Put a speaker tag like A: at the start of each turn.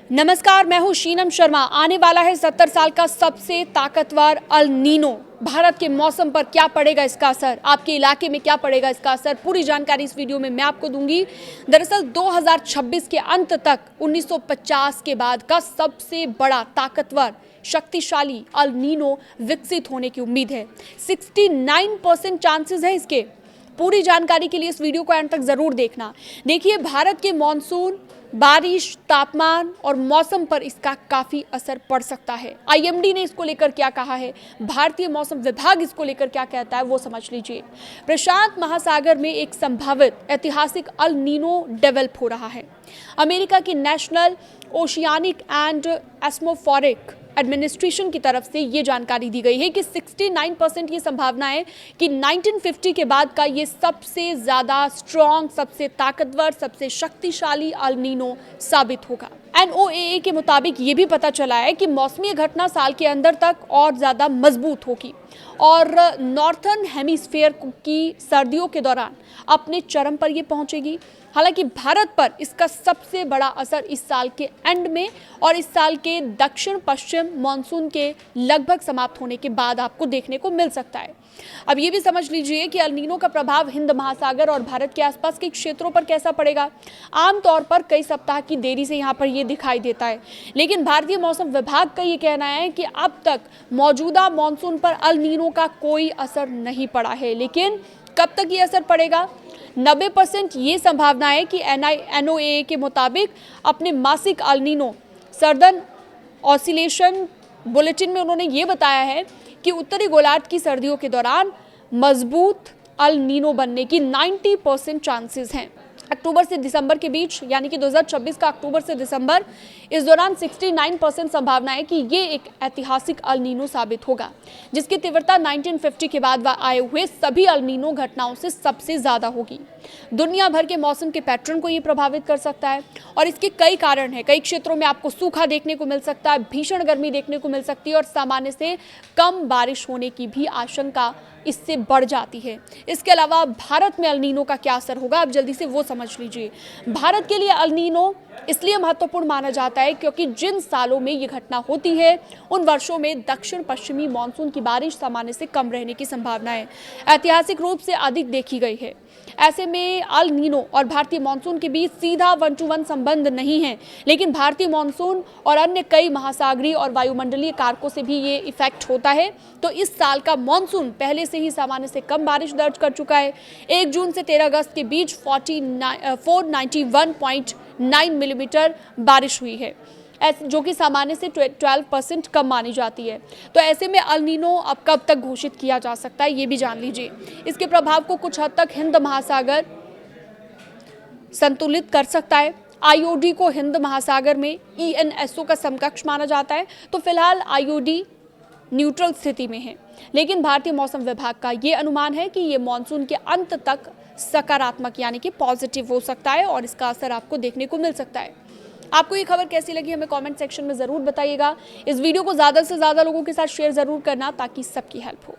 A: नमस्कार, मैं हूं शीनम शर्मा। आने वाला है 70 साल का सबसे ताकतवर अल नीनो। भारत के मौसम पर क्या पड़ेगा इसका असर, आपके इलाके में क्या पड़ेगा इसका असर, पूरी जानकारी इस वीडियो में मैं आपको दूंगी। दरअसल 2026 के अंत तक 1950 के बाद का सबसे बड़ा ताकतवर शक्तिशाली अल नीनो विकसित होने की उम्मीद है। 69% चांसेस है इसके। पूरी जानकारी के लिए इस वीडियो को अंत तक जरूर देखना। देखिए, भारत के मॉनसून, बारिश, तापमान और मौसम पर इसका काफी असर पड़ सकता है। आईएमडी ने इसको लेकर क्या कहा है, भारतीय मौसम विभाग इसको लेकर क्या कहता है, वो समझ लीजिए। प्रशांत महासागर में एक संभावित ऐतिहासिक अल नीनो डेवलप हो रहा है। अमेरिका की national oceanic and atmospheric administration की तरफ से ये जानकारी दी गई है कि 69% ये संभावना है कि 1950 के बाद का ये सबसे ज़्यादा स्ट्रॉन्ग, सबसे ताकतवर, सबसे शक्तिशाली अल नीनो साबित होगा। NOAA के मुताबिक ये भी पता चला है कि मौसमी घटना साल के अंदर तक और ज़्यादा मजबूत होगी और नॉर्थर्न हेमिस्फीयर की सर्दियों के दौरान अपने चरम पर ये पहुंचेगी। हालांकि भारत पर इसका सबसे बड़ा असर इस साल के एंड में और इस साल के दक्षिण पश्चिम मॉनसून के लगभग समाप्त होने के बाद आपको देखने को मिल सकता है। अब ये भी समझ लीजिए कि अल नीनो का प्रभाव हिंद महासागर और भारत के आसपास के क्षेत्रों पर कैसा पड़ेगा। आमतौर पर कई सप्ताह की देरी से यहाँ पर ये दिखाई देता है, लेकिन भारतीय मौसम विभाग का ये कहना है कि अब तक मौजूदा मॉनसून पर अल नीनो का कोई असर नहीं पड़ा है। लेकिन कब तक ये असर पड़ेगा? 90% ये संभावना है कि NOAA के मुताबिक अपने मासिक El Nino southern oscillation bulletin में उन्होंने ये बताया है कि उत्तरी गोलार्ध की सर्दियों के दौरान मजबूत अल नीनो बनने की 90% चांसेस हैं। अक्टूबर से दिसंबर के बीच, यानी कि 2026 का अक्टूबर से दिसंबर, इस दौरान 69% संभावना है कि ये एक ऐतिहासिक अल नीनो साबित होगा, जिसकी तीव्रता 1950 के बाद आए हुए सभी अल नीनो घटनाओं से सबसे ज़्यादा होगी। दुनिया भर के मौसम के पैटर्न को ये प्रभावित कर सकता है और इसके कई कारण हैं। कई क्षेत्रों में आपको सूखा देखने को मिल सकता है, भीषण गर्मी देखने को मिल सकती है और सामान्य से कम बारिश होने की भी आशंका इससे बढ़ जाती है। इसके अलावा भारत में अल नीनो का क्या असर होगा, आप जल्दी से वो समझ लीजिए। भारत के लिए अल नीनो इसलिए महत्वपूर्ण माना जाता है क्योंकि जिन सालों में ये घटना होती है उन वर्षों में दक्षिण पश्चिमी मानसून की बारिश सामान्य से कम रहने की संभावना है, ऐतिहासिक रूप से अधिक देखी गई है। ऐसे में अल नीनो और भारतीय मानसून के बीच सीधा 1-to-1 संबंध नहीं है, लेकिन भारतीय मानसून और अन्य कई महासागरीय और वायुमंडलीय कारकों से भी ये इफेक्ट होता है। तो इस साल का मानसून पहले से ही सामान्य से कम बारिश दर्ज कर चुका है। 1 जून से 13 अगस्त के बीच 491.9 मिलीमीटर बारिश हुई है, जो कि सामान्य से 12% कम मानी जाती है। तो ऐसे में अल नीनो अब कब तक घोषित किया जा सकता है, ये भी जान लीजिए। इसके प्रभाव को कुछ हद तक हिंद महासागर संतुलित कर सकता है। IOD को हिंद महासागर में ENSO का समकक्ष माना जाता है। तो फिलहाल IOD न्यूट्रल स्थिति में है, लेकिन भारतीय मौसम विभाग का ये अनुमान है कि ये मानसून के अंत तक सकारात्मक, यानी कि पॉजिटिव हो सकता है और इसका असर आपको देखने को मिल सकता है। आपको ये खबर कैसी लगी, हमें कमेंट सेक्शन में ज़रूर बताइएगा। इस वीडियो को ज़्यादा से ज़्यादा लोगों के साथ शेयर ज़रूर करना ताकि सबकी हेल्प हो।